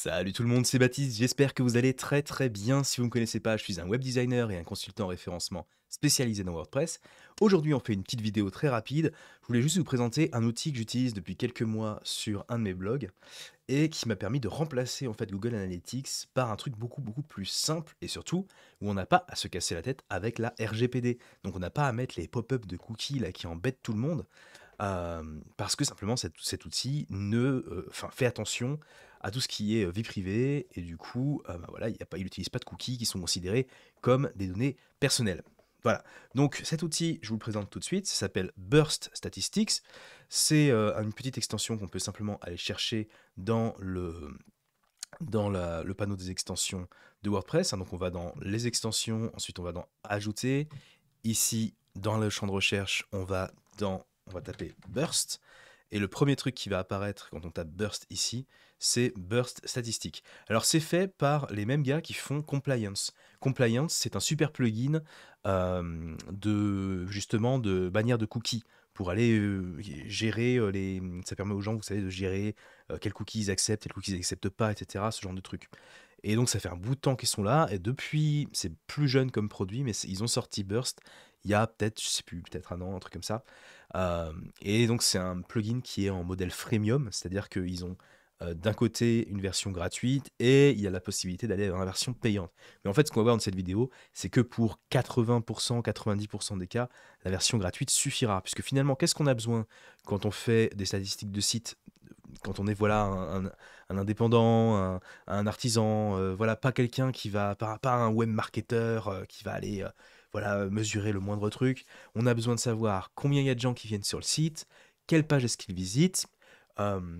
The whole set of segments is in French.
Salut tout le monde, c'est Baptiste, j'espère que vous allez très très bien. Si vous ne me connaissez pas, je suis un web designer et un consultant en référencement spécialisé dans WordPress. Aujourd'hui, on fait une petite vidéo très rapide. Je voulais juste vous présenter un outil que j'utilise depuis quelques mois sur un de mes blogs et qui m'a permis de remplacer en fait Google Analytics par un truc beaucoup plus simple et surtout où on n'a pas à se casser la tête avec la RGPD. Donc on n'a pas à mettre les pop-up de cookies là qui embêtent tout le monde. Parce que simplement cet outil fait attention à tout ce qui est, vie privée et du coup, bah, voilà, il utilise pas de cookies qui sont considérés comme des données personnelles. Voilà, donc cet outil, je vous le présente tout de suite, ça s'appelle Burst Statistics. C'est, une petite extension qu'on peut simplement aller chercher dans le panneau des extensions de WordPress, hein. Donc on va dans les extensions, ensuite on va dans ajouter. Ici, dans le champ de recherche, on va taper Burst. Et le premier truc qui va apparaître quand on tape Burst ici, c'est Burst Statistique. Alors c'est fait par les mêmes gars qui font Compliance. Compliance, c'est un super plugin justement de bannière de cookies pour aller gérer les. Ça permet aux gens, vous savez, de gérer quels cookies ils acceptent, quels cookies ils n'acceptent pas, etc. Ce genre de trucs. Et donc ça fait un bout de temps qu'ils sont là, et depuis, c'est plus jeune comme produit, mais ils ont sorti Burst il y a peut-être, je sais plus, peut-être un an, un truc comme ça. Et donc c'est un plugin qui est en modèle freemium, c'est-à-dire qu'ils ont d'un côté une version gratuite et il y a la possibilité d'aller dans la version payante. Mais en fait, ce qu'on va voir dans cette vidéo, c'est que pour 80%, 90% des cas, la version gratuite suffira. Puisque finalement, qu'est-ce qu'on a besoin quand on fait des statistiques de site, quand on est voilà un indépendant, un artisan, voilà, pas quelqu'un qui va, pas un web marketeur qui va aller voilà, mesurer le moindre truc. On a besoin de savoir combien il y a de gens qui viennent sur le site, quelle page est-ce qu'ils visitent, euh,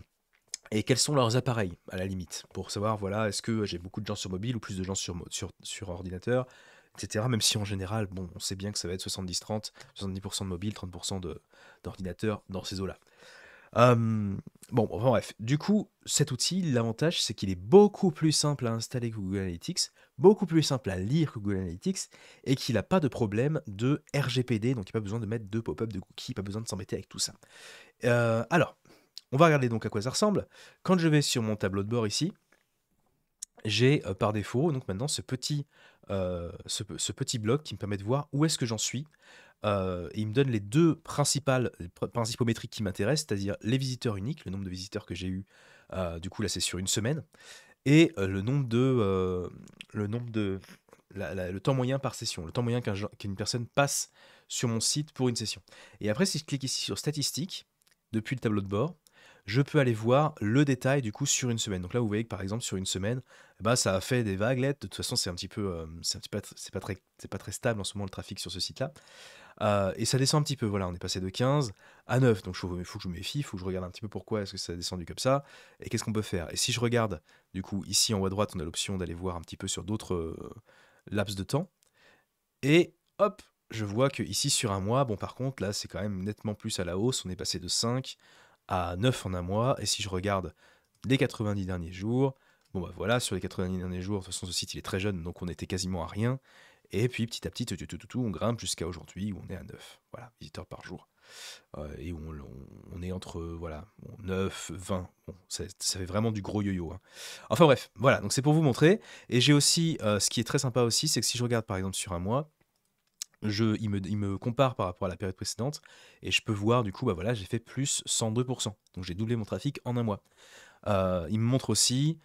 et quels sont leurs appareils, à la limite, pour savoir, voilà, est-ce que j'ai beaucoup de gens sur mobile ou plus de gens sur ordinateur, etc. Même si en général, bon, on sait bien que ça va être 70-30, 70% de mobile, 30% d'ordinateur dans ces eaux-là. Bon, enfin bref. Du coup, cet outil, l'avantage, c'est qu'il est beaucoup plus simple à installer que Google Analytics, beaucoup plus simple à lire que Google Analytics, et qu'il n'a pas de problème de RGPD, donc il n'y a pas besoin de mettre de pop-up de cookies, pas besoin de s'embêter avec tout ça. Alors, on va regarder donc à quoi ça ressemble. Quand je vais sur mon tableau de bord ici, j'ai par défaut donc maintenant ce petit bloc qui me permet de voir où est-ce que j'en suis. Et il me donne les deux principaux métriques qui m'intéressent, c'est-à-dire les visiteurs uniques, le nombre de visiteurs que j'ai eu, du coup là c'est sur une semaine, et le nombre de le temps moyen par session, le temps moyen qu'une personne passe sur mon site pour une session. Et après, si je clique ici sur statistiques, depuis le tableau de bord, je peux aller voir le détail du coup sur une semaine. Donc là, vous voyez que par exemple sur une semaine, bah, ça a fait des vaguelettes. De toute façon, c'est pas très stable en ce moment le trafic sur ce site-là. Et ça descend un petit peu. Voilà, on est passé de 15 à 9. Donc il faut que je me méfie, il faut que je regarde un petit peu pourquoi est-ce que ça a descendu comme ça et qu'est-ce qu'on peut faire. Et si je regarde, du coup, ici en haut à droite, on a l'option d'aller voir un petit peu sur d'autres laps de temps. Et hop, je vois que ici sur un mois, bon par contre là c'est quand même nettement plus à la hausse, on est passé de 5 à 9 en un mois, et si je regarde les 90 derniers jours, bon bah voilà, sur les 90 derniers jours, de toute façon ce site il est très jeune, donc on était quasiment à rien, et puis petit à petit, on grimpe jusqu'à aujourd'hui où on est à 9, voilà, visiteurs par jour. Et on est entre voilà, 9, 20, bon, ça fait vraiment du gros yo-yo, hein. Enfin bref, voilà, donc c'est pour vous montrer, et j'ai aussi, ce qui est très sympa aussi, c'est que si je regarde par exemple sur un mois, il me compare par rapport à la période précédente, et je peux voir du coup, bah voilà, j'ai fait plus 102%. Donc j'ai doublé mon trafic en un mois. Il me montre aussi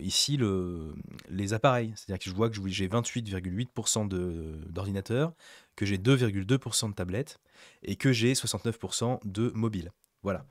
ici les appareils. C'est-à-dire que je vois que j'ai 28,8% d'ordinateur, que j'ai 2,2% de tablettes et que j'ai 69% de mobile. Voilà.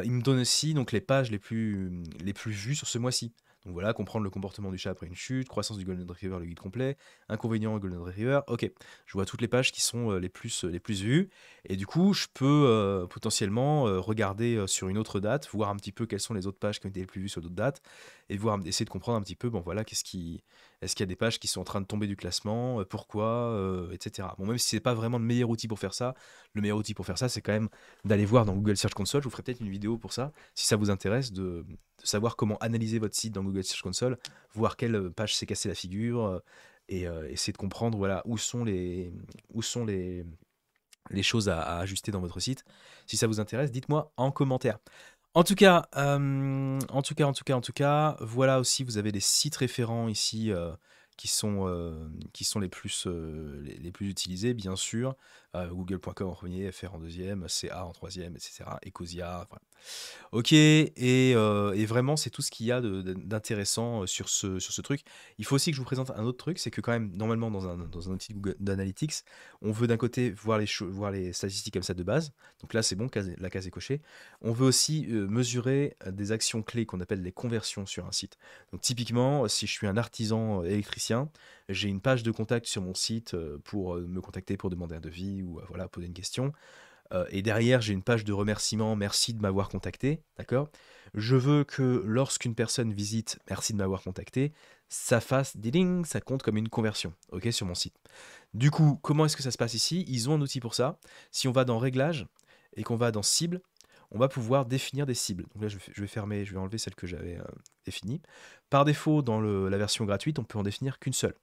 Il me donne aussi donc, les pages les plus vues sur ce mois-ci. Donc voilà, comprendre le comportement du chat après une chute, croissance du Golden Retriever, le guide complet, inconvénients au Golden Retriever. Ok, je vois toutes les pages qui sont les plus vues. Et du coup, je peux potentiellement regarder sur une autre date, voir un petit peu quelles sont les autres pages qui ont été les plus vues sur d'autres dates, et essayer de comprendre un petit peu, bon voilà, est-ce qu'il y a des pages qui sont en train de tomber du classement, pourquoi, etc. Bon, même si c'est pas vraiment le meilleur outil pour faire ça, le meilleur outil pour faire ça, c'est quand même d'aller voir dans Google Search Console. Je vous ferai peut-être une vidéo pour ça, si ça vous intéresse, de savoir comment analyser votre site dans Google Search Console, voir quelle page s'est cassée la figure, et essayer de comprendre voilà, où sont les choses à ajuster dans votre site. Si ça vous intéresse, dites-moi en commentaire. voilà aussi, vous avez des sites référents ici qui sont les plus utilisés, bien sûr. Google.com en premier, FR en deuxième, CA en troisième, etc. Ecosia, voilà. Ok, et vraiment, c'est tout ce qu'il y a d'intéressant sur ce truc. Il faut aussi que je vous présente un autre truc, c'est que quand même, normalement, dans un outil d'analytics, on veut d'un côté voir les statistiques comme ça de base. Donc là, c'est bon, la case est cochée. On veut aussi mesurer des actions clés qu'on appelle les conversions sur un site. Donc typiquement, si je suis un artisan électricien, j'ai une page de contact sur mon site pour me contacter pour demander un devis ou voilà, poser une question. Et derrière, j'ai une page de remerciement, merci de m'avoir contacté, d'accord? Je veux que lorsqu'une personne visite, merci de m'avoir contacté, ça fasse ding, ça compte comme une conversion, ok, sur mon site. Du coup, comment est-ce que ça se passe ici? Ils ont un outil pour ça. Si on va dans Réglages et qu'on va dans Cibles, on va pouvoir définir des cibles. Donc là, je vais fermer, je vais enlever celle que j'avais définie. Par défaut, dans la version gratuite, on peut en définir qu'une seule.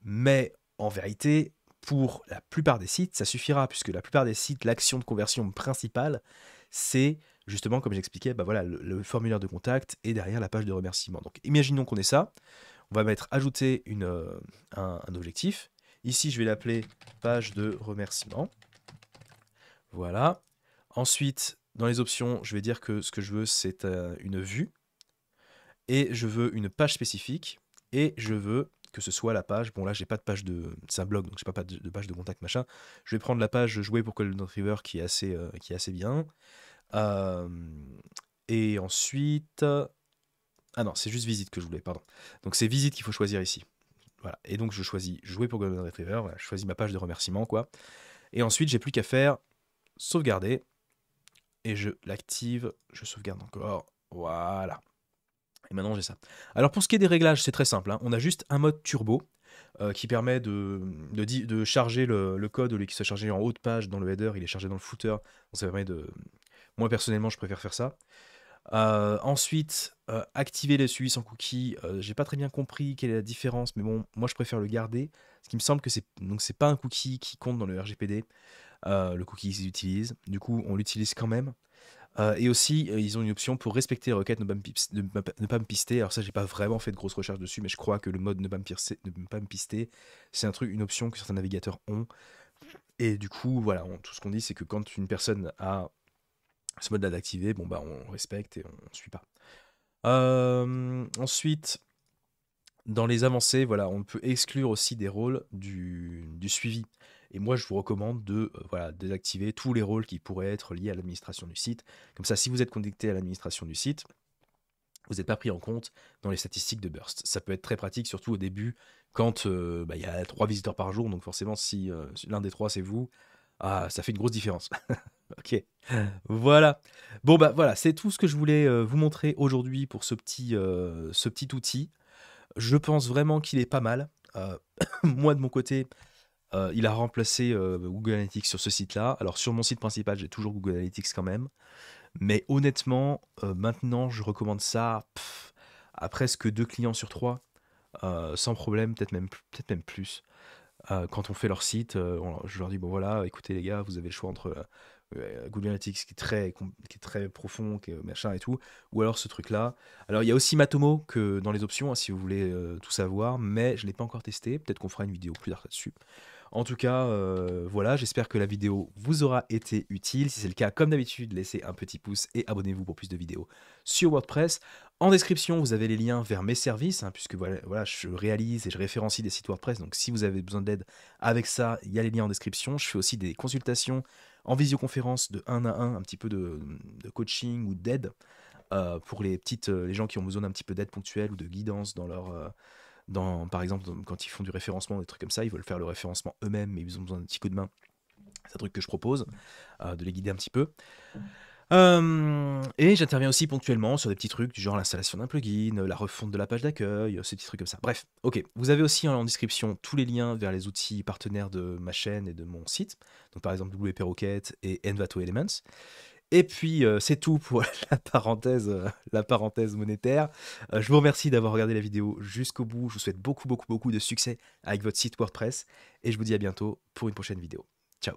Mais en vérité, pour la plupart des sites, ça suffira, puisque la plupart des sites, l'action de conversion principale, c'est justement, comme j'expliquais, bah voilà, le formulaire de contact et derrière la page de remerciement. Donc imaginons qu'on ait ça, on va mettre ajouter un objectif. Ici, je vais l'appeler page de remerciement. Voilà. Ensuite, dans les options, je vais dire que ce que je veux, c'est une vue. Et je veux une page spécifique. Et je veux que ce soit la page. Bon, là, j'ai pas de page de. C'est un blog, donc j'ai pas de page de contact, machin. Je vais prendre la page jouer pour Golden Retriever qui est assez bien. Euh, et ensuite. Ah non, c'est juste visite que je voulais, pardon. Donc c'est visite qu'il faut choisir ici. Voilà. Et donc je choisis jouer pour Golden Retriever. Voilà, je choisis ma page de remerciement, quoi. Et ensuite, j'ai plus qu'à faire sauvegarder. Et je l'active. Je sauvegarde encore. Voilà. Et maintenant j'ai ça. Alors pour ce qui est des réglages, c'est très simple, hein. On a juste un mode turbo qui permet de charger le code au lieu qu'il soit chargé en haut de page dans le header, il est chargé dans le footer. Donc ça permet de. Moi personnellement, je préfère faire ça. Ensuite, activer les suivis sans cookies. J'ai pas très bien compris quelle est la différence, mais bon, moi je préfère le garder. Ce qui me semble que c'est pas un cookie qui compte dans le RGPD, le cookie qu'ils utilisent. Du coup, on l'utilise quand même. Et aussi, ils ont une option pour respecter les requêtes ne pas me pister. Alors ça, j'ai pas vraiment fait de grosses recherches dessus, mais je crois que le mode ne pas me pister, c'est une option que certains navigateurs ont. Et du coup, voilà, tout ce qu'on dit, c'est que quand une personne a ce mode-là d'activer, bon bah on respecte et on suit pas. Ensuite, dans les avancées, voilà, on peut exclure aussi des rôles du suivi. Et moi, je vous recommande de voilà, désactiver tous les rôles qui pourraient être liés à l'administration du site. Comme ça, si vous êtes connecté à l'administration du site, vous n'êtes pas pris en compte dans les statistiques de Burst. Ça peut être très pratique, surtout au début, quand bah, il y a 3 visiteurs par jour. Donc forcément, si l'un des 3 c'est vous, ça fait une grosse différence. Ok, voilà. Bon, bah voilà, c'est tout ce que je voulais vous montrer aujourd'hui pour ce petit outil. Je pense vraiment qu'il est pas mal. Moi, de mon côté, il a remplacé Google Analytics sur ce site-là. Alors, sur mon site principal, j'ai toujours Google Analytics quand même. Mais honnêtement, maintenant, je recommande ça à presque 2 clients sur 3, sans problème, peut-être même plus. Quand on fait leur site, je leur dis, bon voilà, écoutez les gars, vous avez le choix entre Google Analytics qui est très profond, qui est machin et tout, ou alors ce truc-là. Alors il y a aussi Matomo que dans les options, hein, si vous voulez tout savoir, mais je ne l'ai pas encore testé. Peut-être qu'on fera une vidéo plus tard là-dessus. En tout cas, voilà, j'espère que la vidéo vous aura été utile. Si c'est le cas, comme d'habitude, laissez un petit pouce et abonnez-vous pour plus de vidéos sur WordPress. En description, vous avez les liens vers mes services, hein, puisque voilà, je réalise et je référencie des sites WordPress. Donc si vous avez besoin d'aide avec ça, il y a les liens en description. Je fais aussi des consultations en visioconférence de 1 à 1, un petit peu de coaching ou d'aide pour les gens qui ont besoin d'un petit peu d'aide ponctuelle ou de guidance dans par exemple, quand ils font du référencement, des trucs comme ça, ils veulent faire le référencement eux-mêmes, mais ils ont besoin d'un petit coup de main. C'est un truc que je propose, de les guider un petit peu. Et j'interviens aussi ponctuellement sur des petits trucs du genre l'installation d'un plugin, la refonte de la page d'accueil, ces petits trucs comme ça. Bref, ok. Vous avez aussi en description tous les liens vers les outils partenaires de ma chaîne et de mon site. Donc par exemple WP Rocket et Envato Elements. Et puis c'est tout pour la parenthèse monétaire. Je vous remercie d'avoir regardé la vidéo jusqu'au bout. Je vous souhaite beaucoup, beaucoup, beaucoup de succès avec votre site WordPress. Et je vous dis à bientôt pour une prochaine vidéo. Ciao.